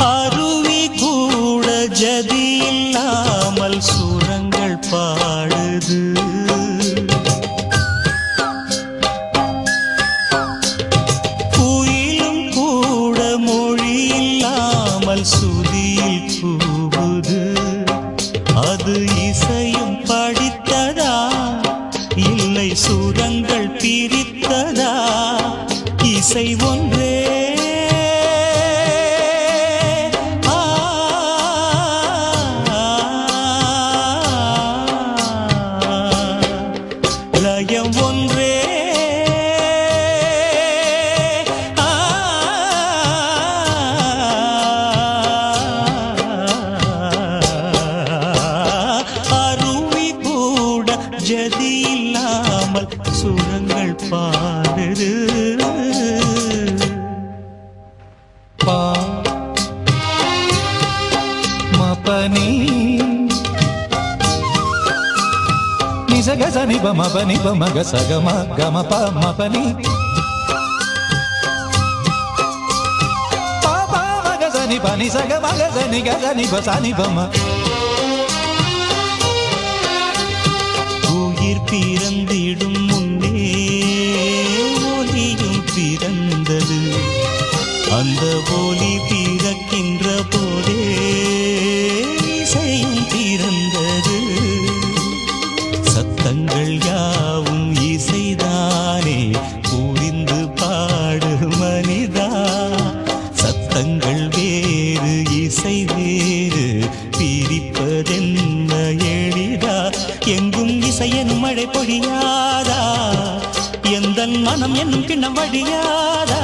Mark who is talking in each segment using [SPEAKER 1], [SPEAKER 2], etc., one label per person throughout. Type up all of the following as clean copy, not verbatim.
[SPEAKER 1] அருவி கூட ஜதி இல்லாமல் சுரங்கள் பாடுது. குயிலும் கூட மொழி இல்லாமல் சுதியில் கூவுது. அது இசையும் படித்ததா இல்லை சுரங்கள் பிரித்ததா? இசை ஒன்றே லயம் ஒன்றே அருவி கூட ஜதி இல்லாமல் சுரங்கள் பாடுது.
[SPEAKER 2] பா மபனி நிசக சனி ப மபனி ப மக சகம கம ப மபனி பா பா மக சனி பனி சக மக சனி க சனி ப சனி பம.
[SPEAKER 1] உயிர் பிறந்திடும் முன்னே ஒலியும் பிறந்தது. அந்த ஒலி பிறக்கின்ற போதே இசையும் பிறந்தது. சத்தங்கள் யாவும் இசைதானே, புரிந்து பாடு மனிதா. சத்தங்கள் வேறு இசை வேறு, பிரிப்பதென்ன எளிதா? எங்கும் இசை எனும் மழை பொழியாதா? எந்தன் மனம் என்னும் கிண்ணம் வழியாதா?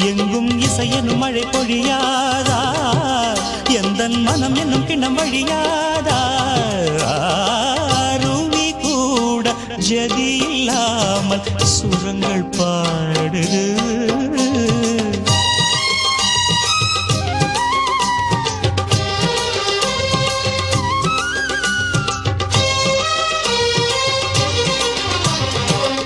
[SPEAKER 1] எங்கும் இசை எனும் மழை பொழியாதா? எந்தன் மனம் என்னும் கிண்ணம் வழியாதா? அருவி கூட ஜதி இல்லாமல் சுரங்கள் பாடுது.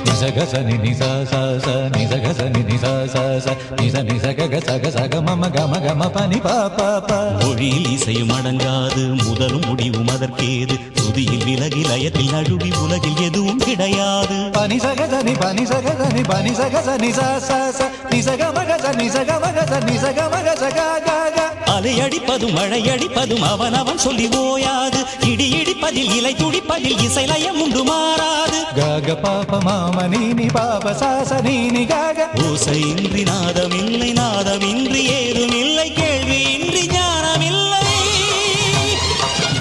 [SPEAKER 2] நிசக சனி நிச ச ச நிசக சனி நிச ச ச நிச நிசக க சக சக மம கம கம பனி ப ப ப.
[SPEAKER 1] மொழியில் இசையும் அடங்காது, முதலும் முடிவும் அதற்கேது. சுதியில் விலகி லயத்தில் நழுவி உலகில் எதுவும் கிடையாது.
[SPEAKER 2] பனி சக சனி பனி சக சனி பனி சக சனி ச ச ச நிசக மக ச நிசக மக ச நிசக மக ச க க க.
[SPEAKER 1] அலையடிப்பதும் மழையடிப்பதும் அவனவன் சொல்லி ஓயாது. இடி இடிப்பதில் இலை துடிப்பதில் இசை லயம் உண்டு மாறாது.
[SPEAKER 2] கக பாப மாம நீனி பாப சாச நீனி கக.
[SPEAKER 1] ஓசையின்றி நாதமில்லை, நாதமின்றி ஏதும் இல்லை. கேள்வியின்றி ஞானமில்லை,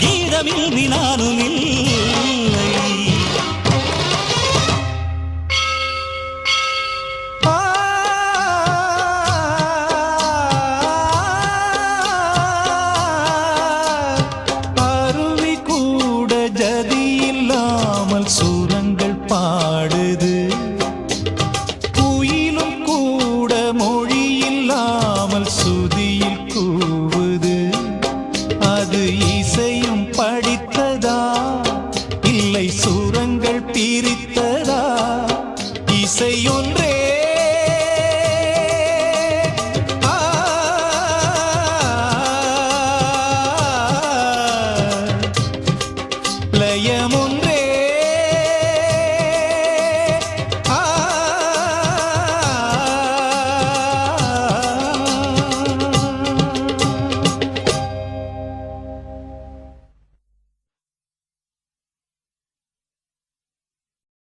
[SPEAKER 1] கீதமின்றி நானும் இல்லை.
[SPEAKER 2] அருவி கூட ஜதி இல்லாமல் சுரங்கள் பாடுது. குயிலும் கூட மொழி இல்லாமல் சுதியில் கூவுது. அது இசையும் படித்ததா இல்லை சுரங்கள் பிரித்ததா? இசையொன்று